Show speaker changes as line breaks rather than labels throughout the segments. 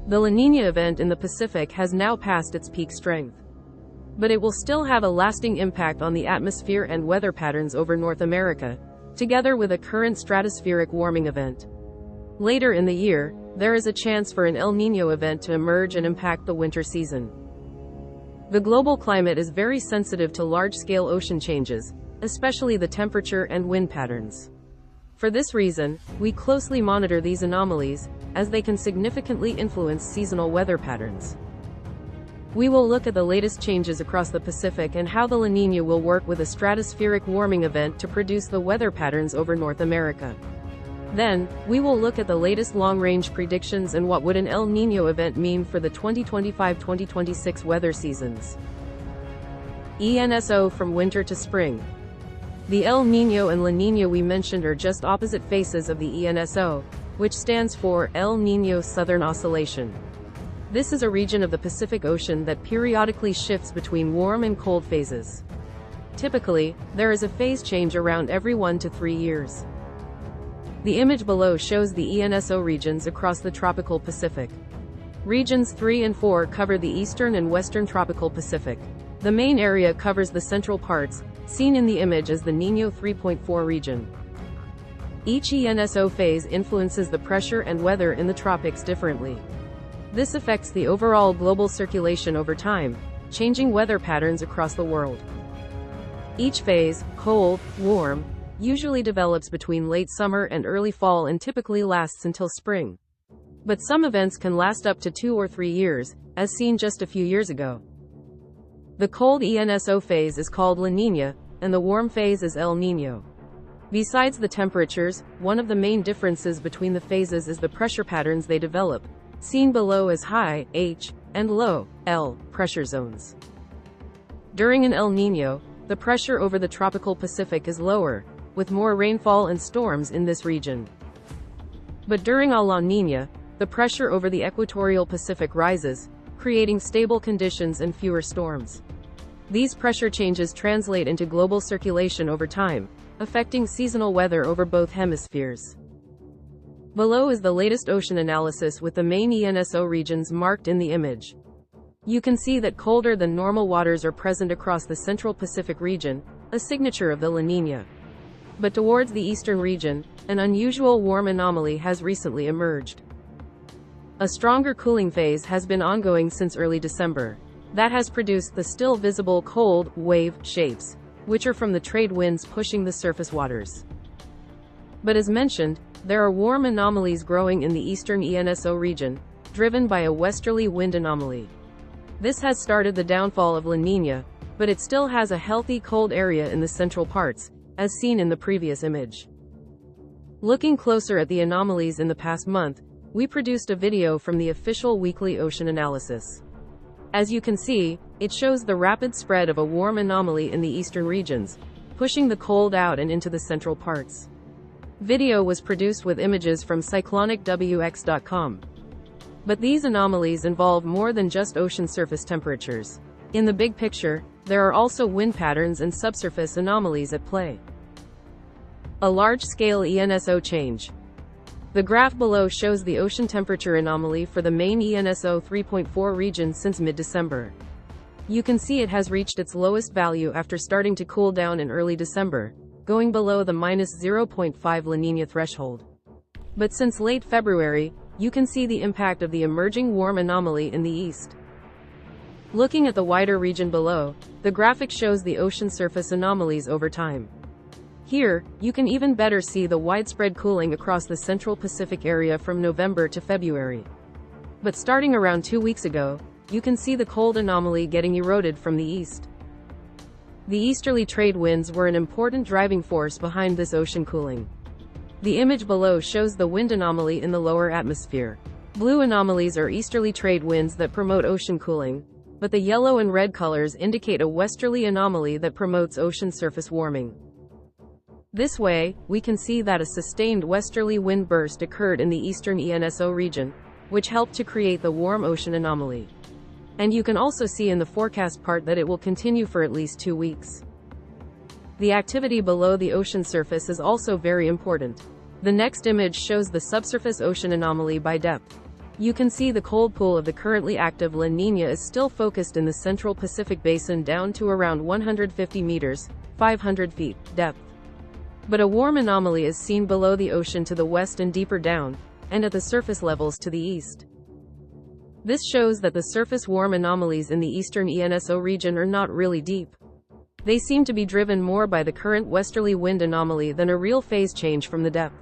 The La Niña event in the Pacific has now passed its peak strength. But it will still have a lasting impact on the atmosphere and weather patterns over North America, together with a current stratospheric warming event. Later in the year, there is a chance for an El Niño event to emerge and impact the winter season. The global climate is very sensitive to large-scale ocean changes, especially the temperature and wind patterns. For this reason, we closely monitor these anomalies, as they can significantly influence seasonal weather patterns. We will look at the latest changes across the Pacific and how the La Niña will work with a stratospheric warming event to produce the weather patterns over North America. Then, we will look at the latest long-range predictions and what would an El Niño event mean for the 2025-2026 weather seasons. ENSO from winter to spring. The El Niño and La Niña we mentioned are just opposite faces of the ENSO, which stands for El Niño Southern Oscillation. This is a region of the Pacific Ocean that periodically shifts between warm and cold phases. Typically, there is a phase change around every 1 to 3 years. The image below shows the ENSO regions across the tropical Pacific. Regions 3 and 4 cover the eastern and western tropical Pacific. The main area covers the central parts, seen in the image as the Niño 3.4 region. Each ENSO phase influences the pressure and weather in the tropics differently. This affects the overall global circulation over time, changing weather patterns across the world. Each phase, cold, warm, usually develops between late summer and early fall and typically lasts until spring. But some events can last up to 2 or 3 years, as seen just a few years ago. The cold ENSO phase is called La Niña, and the warm phase is El Niño. Besides the temperatures, one of the main differences between the phases is the pressure patterns they develop, seen below as high, H, and low, L, pressure zones. During an El Niño, the pressure over the tropical Pacific is lower, with more rainfall and storms in this region. But during a La Niña, the pressure over the equatorial Pacific rises, creating stable conditions and fewer storms. These pressure changes translate into global circulation over time, affecting seasonal weather over both hemispheres. Below is the latest ocean analysis with the main ENSO regions marked in the image. You can see that colder than normal waters are present across the central Pacific region, a signature of the La Niña. But towards the eastern region, an unusual warm anomaly has recently emerged. A stronger cooling phase has been ongoing since early December. That has produced the still visible cold wave shapes, which are from the trade winds pushing the surface waters. But as mentioned, there are warm anomalies growing in the eastern ENSO region, driven by a westerly wind anomaly. This has started the downfall of La Niña, but it still has a healthy cold area in the central parts, as seen in the previous image. Looking closer at the anomalies in the past month, we produced a video from the official weekly ocean analysis. As you can see, it shows the rapid spread of a warm anomaly in the eastern regions, pushing the cold out and into the central parts. Video was produced with images from cyclonicwx.com. But these anomalies involve more than just ocean surface temperatures. In the big picture, there are also wind patterns and subsurface anomalies at play. A large-scale ENSO change. The graph below shows the ocean temperature anomaly for the main ENSO 3.4 region since mid-December. You can see it has reached its lowest value after starting to cool down in early December, going below the -0.5 La Niña threshold. But since late February, you can see the impact of the emerging warm anomaly in the east. Looking at the wider region below, the graphic shows the ocean surface anomalies over time. Here, you can even better see the widespread cooling across the central Pacific area from November to February. But starting around 2 weeks ago, you can see the cold anomaly getting eroded from the east. The easterly trade winds were an important driving force behind this ocean cooling. The image below shows the wind anomaly in the lower atmosphere. Blue anomalies are easterly trade winds that promote ocean cooling, but the yellow and red colors indicate a westerly anomaly that promotes ocean surface warming. This way, we can see that a sustained westerly wind burst occurred in the eastern ENSO region, which helped to create the warm ocean anomaly. And you can also see in the forecast part that it will continue for at least 2 weeks. The activity below the ocean surface is also very important. The next image shows the subsurface ocean anomaly by depth. You can see the cold pool of the currently active La Niña is still focused in the central Pacific Basin down to around 150 meters, 500 feet, depth. But a warm anomaly is seen below the ocean to the west and deeper down, and at the surface levels to the east. This shows that the surface warm anomalies in the eastern ENSO region are not really deep. They seem to be driven more by the current westerly wind anomaly than a real phase change from the depth.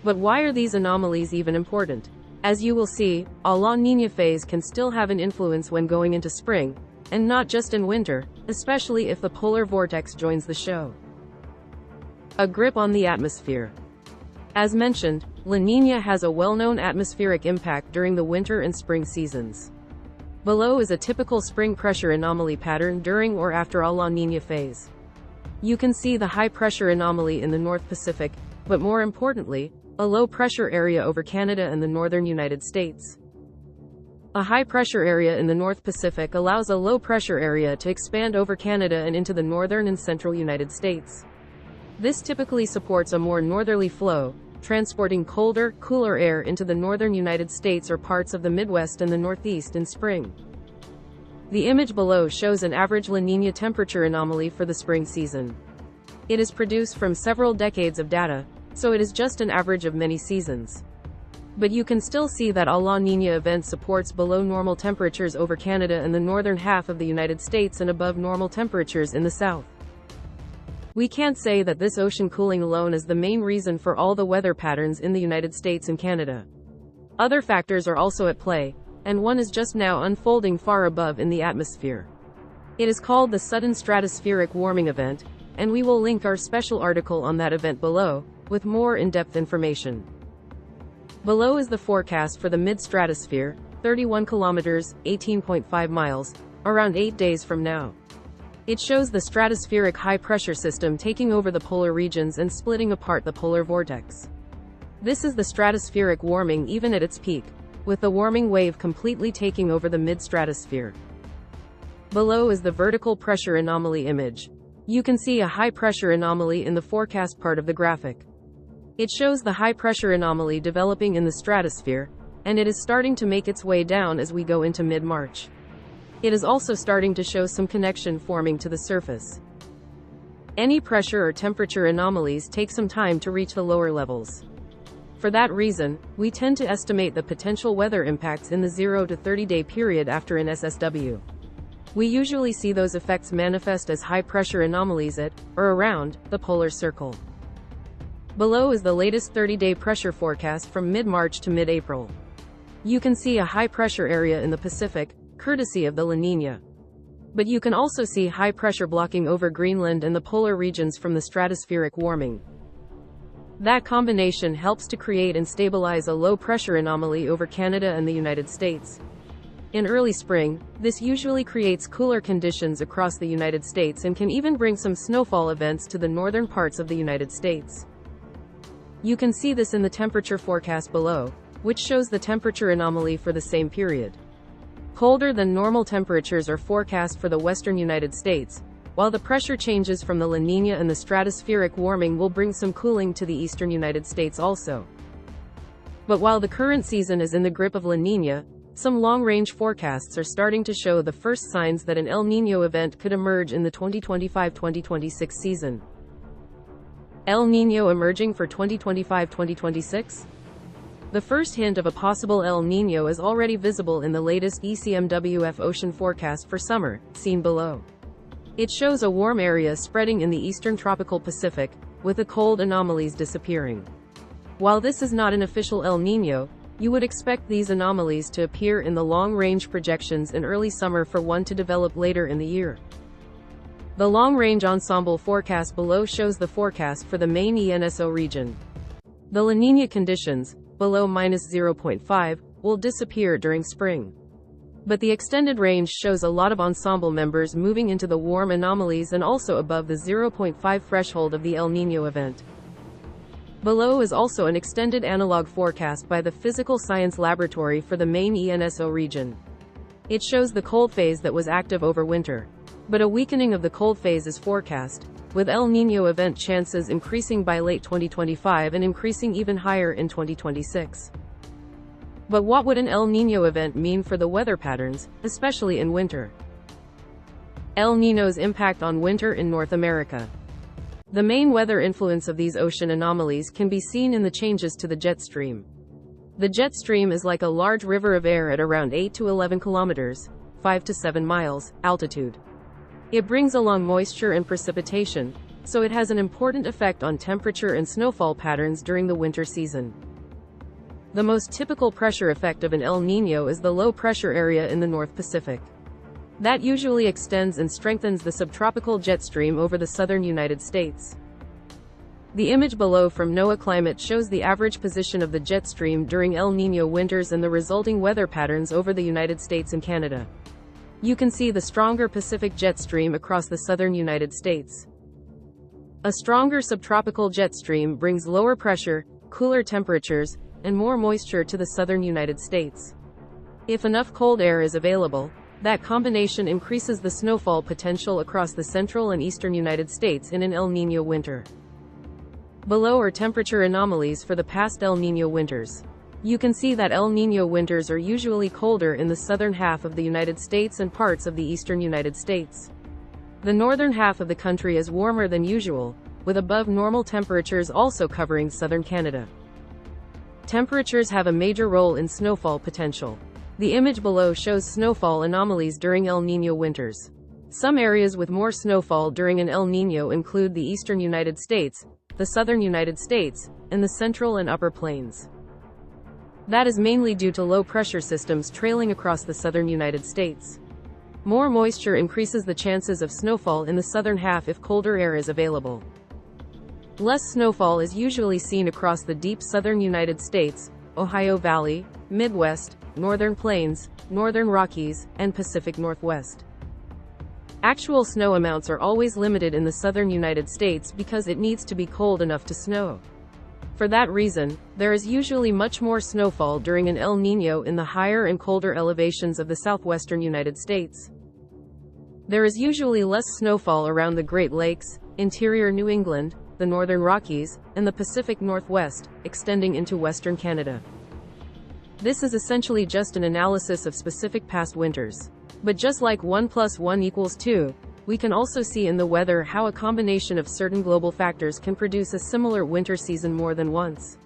But why are these anomalies even important? As you will see, a La Niña phase can still have an influence when going into spring, and not just in winter, especially if the polar vortex joins the show. A grip on the atmosphere. As mentioned, La Niña has a well-known atmospheric impact during the winter and spring seasons. Below is a typical spring pressure anomaly pattern during or after a La Niña phase. You can see the high pressure anomaly in the North Pacific, but more importantly, a low pressure area over Canada and the northern United States. A high pressure area in the North Pacific allows a low pressure area to expand over Canada and into the northern and central United States. This typically supports a more northerly flow, transporting colder, cooler air into the northern United States or parts of the Midwest and the Northeast in spring. The image below shows an average La Niña temperature anomaly for the spring season. It is produced from several decades of data, so it is just an average of many seasons. But you can still see that a La Niña event supports below normal temperatures over Canada and the northern half of the United States and above normal temperatures in the south. We can't say that this ocean cooling alone is the main reason for all the weather patterns in the United States and Canada. Other factors are also at play, and one is just now unfolding far above in the atmosphere. It is called the sudden stratospheric warming event, and we will link our special article on that event below, with more in-depth information. Below is the forecast for the mid-stratosphere, 31 kilometers, 18.5 miles, around 8 days from now. It shows the stratospheric high-pressure system taking over the polar regions and splitting apart the polar vortex. This is the stratospheric warming even at its peak, with the warming wave completely taking over the mid-stratosphere. Below is the vertical pressure anomaly image. You can see a high-pressure anomaly in the forecast part of the graphic. It shows the high-pressure anomaly developing in the stratosphere, and it is starting to make its way down as we go into mid-March. It is also starting to show some connection forming to the surface. Any pressure or temperature anomalies take some time to reach the lower levels. For that reason, we tend to estimate the potential weather impacts in the 0 to 30-day period after an SSW. We usually see those effects manifest as high-pressure anomalies at, or around, the polar circle. Below is the latest 30-day pressure forecast from mid-March to mid-April. You can see a high-pressure area in the Pacific, courtesy of the La Niña. But you can also see high pressure blocking over Greenland and the polar regions from the stratospheric warming. That combination helps to create and stabilize a low pressure anomaly over Canada and the United States. In early spring, this usually creates cooler conditions across the United States and can even bring some snowfall events to the northern parts of the United States. You can see this in the temperature forecast below, which shows the temperature anomaly for the same period. Colder than normal temperatures are forecast for the western United States, while the pressure changes from the La Niña and the stratospheric warming will bring some cooling to the eastern United States also. But while the current season is in the grip of La Niña, some long-range forecasts are starting to show the first signs that an El Niño event could emerge in the 2025-2026 season. El Niño emerging for 2025-2026? The first hint of a possible El Niño is already visible in the latest ECMWF ocean forecast for summer, seen below. It shows a warm area spreading in the eastern tropical Pacific, with the cold anomalies disappearing. While this is not an official El Niño, you would expect these anomalies to appear in the long-range projections in early summer for one to develop later in the year. The long-range ensemble forecast below shows the forecast for the main ENSO region. The La Niña conditions, below -0.5, will disappear during spring. But the extended range shows a lot of ensemble members moving into the warm anomalies and also above the 0.5 threshold of the El Niño event. Below is also an extended analog forecast by the Physical Science Laboratory for the main ENSO region. It shows the cold phase that was active over winter. But a weakening of the cold phase is forecast, with El Niño event chances increasing by late 2025 and increasing even higher in 2026. But what would an El Niño event mean for the weather patterns, especially in winter? El Niño's impact on winter in North America. The main weather influence of these ocean anomalies can be seen in the changes to the jet stream. The jet stream is like a large river of air at around 8 to 11 kilometers, 5 to 7 miles, altitude. It brings along moisture and precipitation, so it has an important effect on temperature and snowfall patterns during the winter season. The most typical pressure effect of an El Niño is the low pressure area in the North Pacific. That usually extends and strengthens the subtropical jet stream over the southern United States. The image below from NOAA Climate shows the average position of the jet stream during El Niño winters and the resulting weather patterns over the United States and Canada. You can see the stronger Pacific jet stream across the southern United States. A stronger subtropical jet stream brings lower pressure, cooler temperatures, and more moisture to the southern United States. If enough cold air is available, that combination increases the snowfall potential across the central and eastern United States in an El Niño winter. Below are temperature anomalies for the past El Niño winters. You can see that El Niño winters are usually colder in the southern half of the United States and parts of the eastern United States. The northern half of the country is warmer than usual, with above normal temperatures also covering southern Canada. Temperatures have a major role in snowfall potential. The image below shows snowfall anomalies during El Niño winters. Some areas with more snowfall during an El Niño include the eastern United States, the southern United States, and the central and upper plains. That is mainly due to low pressure systems trailing across the southern United States. More moisture increases the chances of snowfall in the southern half if colder air is available. Less snowfall is usually seen across the deep southern United States, Ohio Valley, Midwest, Northern Plains, Northern Rockies, and Pacific Northwest. Actual snow amounts are always limited in the southern United States because it needs to be cold enough to snow. For that reason, there is usually much more snowfall during an El Niño in the higher and colder elevations of the southwestern United States. There is usually less snowfall around the Great Lakes, interior New England, the Northern Rockies, and the Pacific Northwest, extending into western Canada. This is essentially just an analysis of specific past winters. But just like 1 + 1 = 2, we can also see in the weather how a combination of certain global factors can produce a similar winter season more than once.